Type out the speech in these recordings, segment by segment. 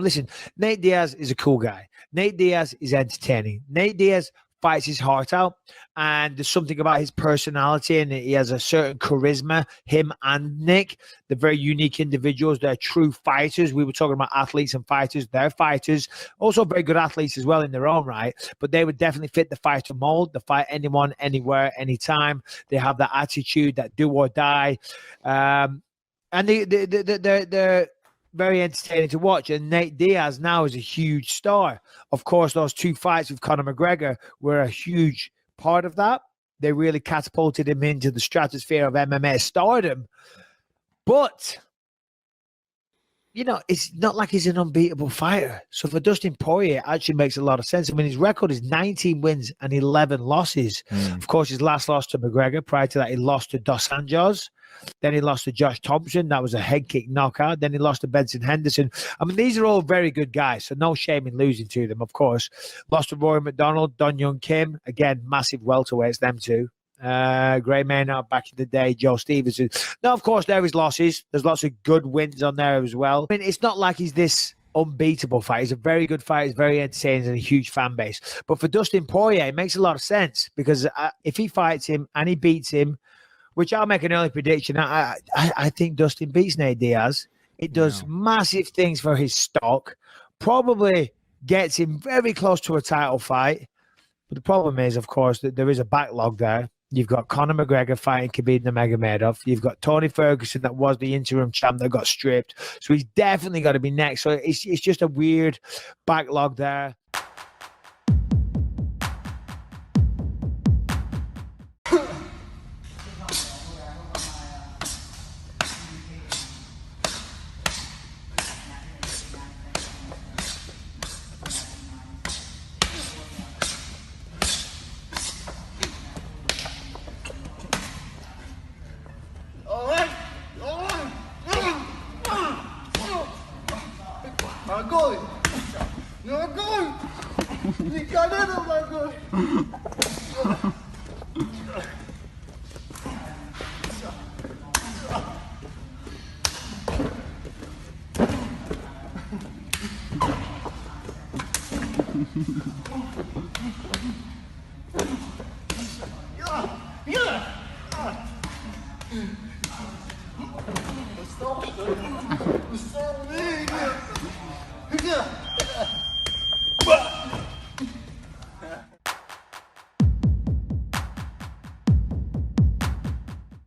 Listen, Nate Diaz is a cool guy. Nate Diaz is entertaining. Nate Diaz fights his heart out, and there's something about his personality, and he has a certain charisma, him and Nick. They're very unique individuals. They're true fighters. We were talking about athletes and fighters. They're fighters, also very good athletes as well in their own right, but they would definitely fit the fighter mold. They fight anyone, anywhere, anytime. They have that attitude, that do or die, and they're very entertaining to watch. And Nate Diaz now is a huge star. Of course, those 2 fights with Conor McGregor were a huge part of that. They really catapulted him into the stratosphere of MMA stardom. But, you know, it's not like he's an unbeatable fighter. So for Dustin Poirier, it actually makes a lot of sense. I mean, his record is 19 wins and 11 losses. Of course, his last loss to McGregor. Prior to that, he lost to Dos Anjos. Then he lost to Josh Thompson. That was a head kick knockout. Then he lost to Benson Henderson. I mean, these are all very good guys, so no shame in losing to them, of course. Lost to Rory McDonald, Don Young Kim. Again, massive welterweights, them two. Gray Maynard back in the day, Joe Stevenson. Now, of course, there is losses. There's lots of good wins on there as well. I mean, it's not like he's this unbeatable fighter. He's a very good fighter. He's very entertaining and a huge fan base. But for Dustin Poirier, it makes a lot of sense because if he fights him and he beats him, which I'll make an early prediction. I think Dustin beats Nate Diaz. It does massive things for his stock. Probably gets him very close to a title fight. But the problem is, of course, that there is a backlog there. You've got Conor McGregor fighting Khabib Nurmagomedov. You've got Tony Ferguson that was the interim champ that got stripped. So he's definitely got to be next. So it's just a weird backlog there.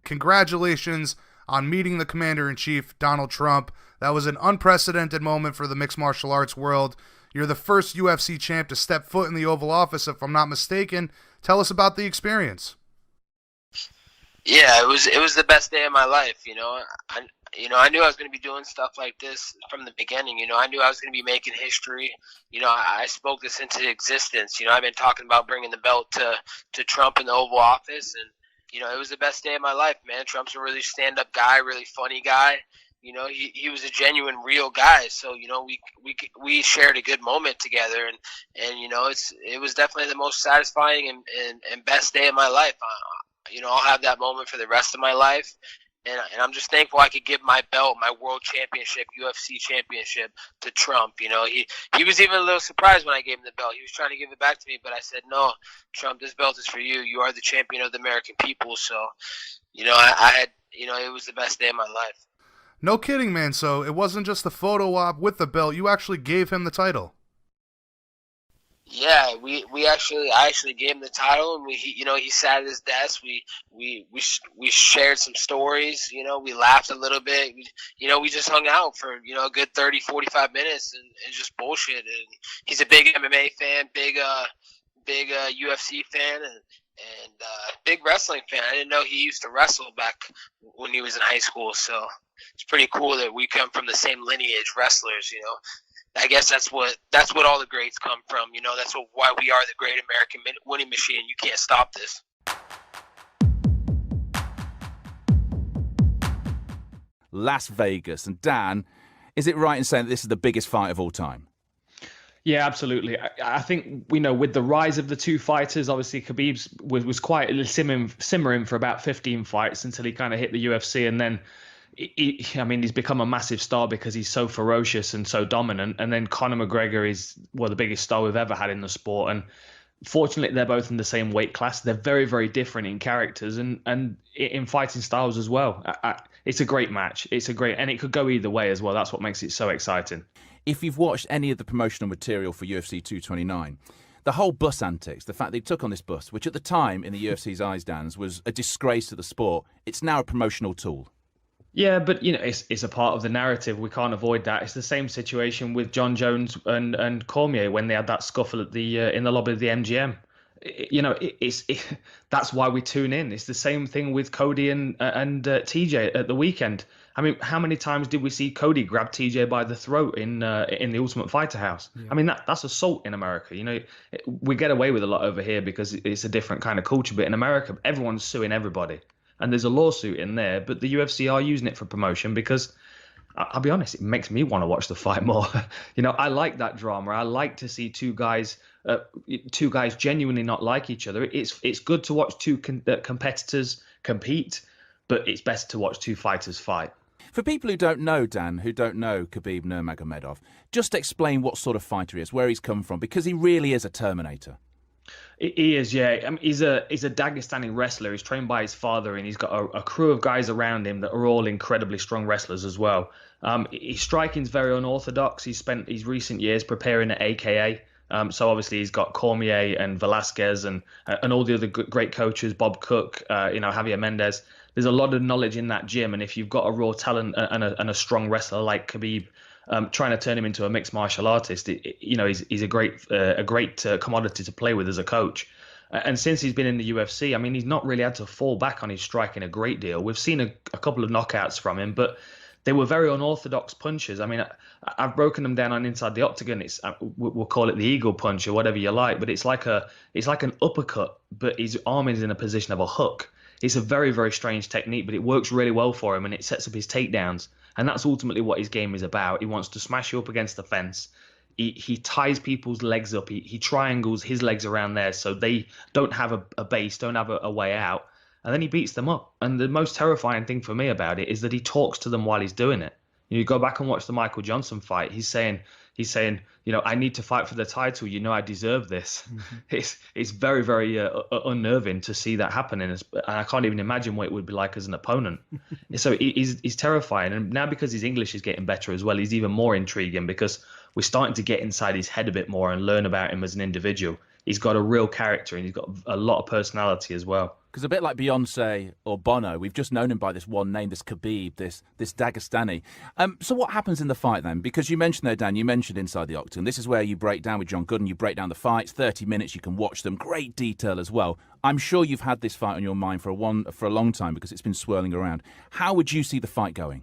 Congratulations on meeting the Commander-in-Chief, Donald Trump. That was an unprecedented moment for the mixed martial arts world. You're the first UFC champ to step foot in the Oval Office, if I'm not mistaken. Tell us about the experience. Yeah, it was the best day of my life. I knew I was going to be doing stuff like this from the beginning. I knew I was going to be making history. I spoke this into existence. I've been talking about bringing the belt to Trump in the Oval Office, and it was the best day of my life, man. Trump's a really stand-up guy, really funny guy. He was a genuine, real guy. So, we shared a good moment together, and it was definitely the most satisfying and best day of my life. I'll have that moment for the rest of my life. And I'm just thankful I could give my belt, my world championship, UFC championship, to Trump. He was even a little surprised when I gave him the belt. He was trying to give it back to me, but I said, no, Trump, this belt is for you. You are the champion of the American people. So, I had, it was the best day of my life. No kidding, man. So it wasn't just a photo op with the belt. You actually gave him the title. Yeah, I actually gave him the title, and he sat at his desk. We shared some stories. We laughed a little bit. We just hung out for a good 30, 45 minutes and just bullshit. And he's a big MMA fan, big UFC fan, and big wrestling fan. I didn't know he used to wrestle back when he was in high school. So it's pretty cool that we come from the same lineage, wrestlers. I guess that's what all the greats come from. That's why we are the great American winning machine. You can't stop this. Las Vegas. And Dan, is it right in saying that this is the biggest fight of all time? Yeah, absolutely. I think, with the rise of the two fighters, obviously Khabib was quietly simmering for about 15 fights until he kind of hit the UFC, and then I mean, he's become a massive star because he's so ferocious and so dominant. And then Conor McGregor is, well, the biggest star we've ever had in the sport. And fortunately, they're both in the same weight class. They're very, very different in characters and in fighting styles as well. It's a great match. And it could go either way as well. That's what makes it so exciting. If you've watched any of the promotional material for UFC 229, the whole bus antics, the fact they took on this bus, which at the time in the UFC's eyes, Dan's, was a disgrace to the sport, it's now a promotional tool. Yeah, but it's a part of the narrative. We can't avoid that. It's the same situation with John Jones and Cormier when they had that scuffle at the in the lobby of the MGM. That's why we tune in. It's the same thing with Cody and TJ at the weekend. I mean, how many times did we see Cody grab TJ by the throat in the Ultimate Fighter house? Yeah. I mean, that's assault in America. We get away with a lot over here because it's a different kind of culture. But in America, everyone's suing everybody. And there's a lawsuit in there, but the UFC are using it for promotion because, I'll be honest, it makes me want to watch the fight more. I like that drama. I like to see two guys genuinely not like each other. It's good to watch two competitors compete, but it's best to watch two fighters fight. For people who don't know, Dan, who don't know Khabib Nurmagomedov, just explain what sort of fighter he is, where he's come from, because he really is a Terminator. He is, yeah. I mean, he's a Dagestani wrestler. He's trained by his father, and he's got a crew of guys around him that are all incredibly strong wrestlers as well. His striking's very unorthodox. He's spent his recent years preparing at AKA. So obviously he's got Cormier and Velasquez and all the other great coaches, Bob Cook, Javier Mendez. There's a lot of knowledge in that gym, and if you've got a raw talent and a strong wrestler like Khabib, trying to turn him into a mixed martial artist, he's a great commodity to play with as a coach. And since he's been in the UFC, I mean, he's not really had to fall back on his striking a great deal. We've seen a couple of knockouts from him, but they were very unorthodox punches. I mean, I've broken them down on inside the octagon. We'll call it the eagle punch or whatever you like, but it's like an uppercut, but his arm is in a position of a hook. It's a very, very strange technique, but it works really well for him, and it sets up his takedowns. And that's ultimately what his game is about. He wants to smash you up against the fence. He ties people's legs up. He triangles his legs around there so they don't have a base, don't have a way out. And then he beats them up. And the most terrifying thing for me about it is that he talks to them while he's doing it. You go back and watch the Michael Johnson fight. He's saying, I need to fight for the title. I deserve this. Mm-hmm. It's very, very unnerving to see that happening. And I can't even imagine what it would be like as an opponent. So he's terrifying. And now because his English is getting better as well, he's even more intriguing because we're starting to get inside his head a bit more and learn about him as an individual. He's got a real character and he's got a lot of personality as well. Because a bit like Beyonce or Bono, we've just known him by this one name, this Khabib, this Dagestani. So what happens in the fight then? Because you mentioned there, Dan, you mentioned inside the octagon. This is where you break down with John Gooden, you break down the fights, 30 minutes, you can watch them, great detail as well. I'm sure you've had this fight on your mind for a long time because it's been swirling around. How would you see the fight going?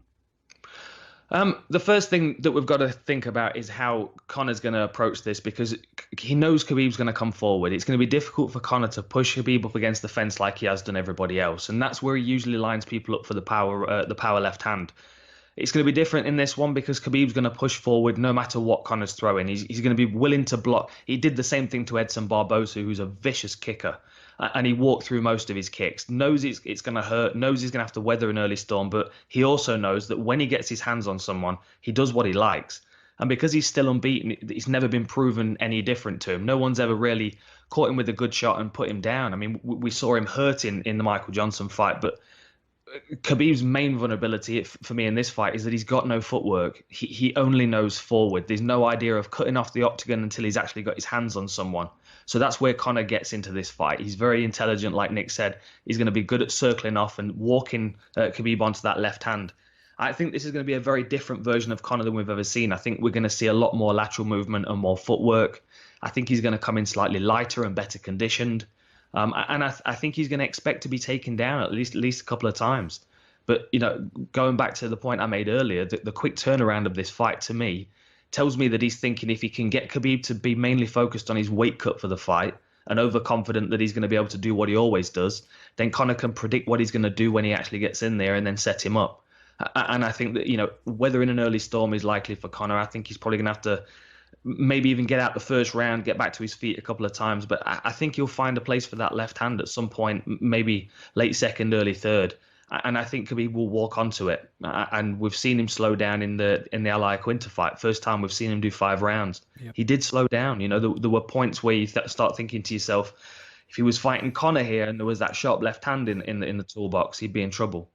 The first thing that we've got to think about is how Conor's going to approach this because he knows Khabib's going to come forward. It's going to be difficult for Conor to push Khabib up against the fence like he has done everybody else. And that's where he usually lines people up for the power left hand. It's going to be different in this one because Khabib's going to push forward no matter what Conor's throwing. He's going to be willing to block. He did the same thing to Edson Barbosa, who's a vicious kicker. And he walked through most of his kicks, knows it's going to hurt, knows he's going to have to weather an early storm, but he also knows that when he gets his hands on someone, he does what he likes. And because he's still unbeaten, it's never been proven any different to him. No one's ever really caught him with a good shot and put him down. I mean, we saw him hurting in the Michael Johnson fight, but Khabib's main vulnerability for me in this fight is that he's got no footwork. He only knows forward. There's no idea of cutting off the octagon until he's actually got his hands on someone. So that's where Conor gets into this fight. He's very intelligent, like Nick said. He's going to be good at circling off and walking Khabib onto that left hand. I think this is going to be a very different version of Conor than we've ever seen. I think we're going to see a lot more lateral movement and more footwork. I think he's going to come in slightly lighter and better conditioned. And I think he's going to expect to be taken down at least a couple of times. But, going back to the point I made earlier, the quick turnaround of this fight to me tells me that he's thinking if he can get Khabib to be mainly focused on his weight cut for the fight and overconfident that he's going to be able to do what he always does, then Conor can predict what he's going to do when he actually gets in there and then set him up. And I think that, weathering an early storm is likely for Conor. I think he's probably going to have to maybe even get out the first round, get back to his feet a couple of times. But I think he'll find a place for that left hand at some point, maybe late second, early third. And I think Khabib will walk onto it. And we've seen him slow down in the Al Iaquinta fight. First time we've seen him do 5 rounds. Yep. He did slow down. You know, there were points where you start thinking to yourself, if he was fighting Conor here and there was that sharp left hand in the toolbox, he'd be in trouble.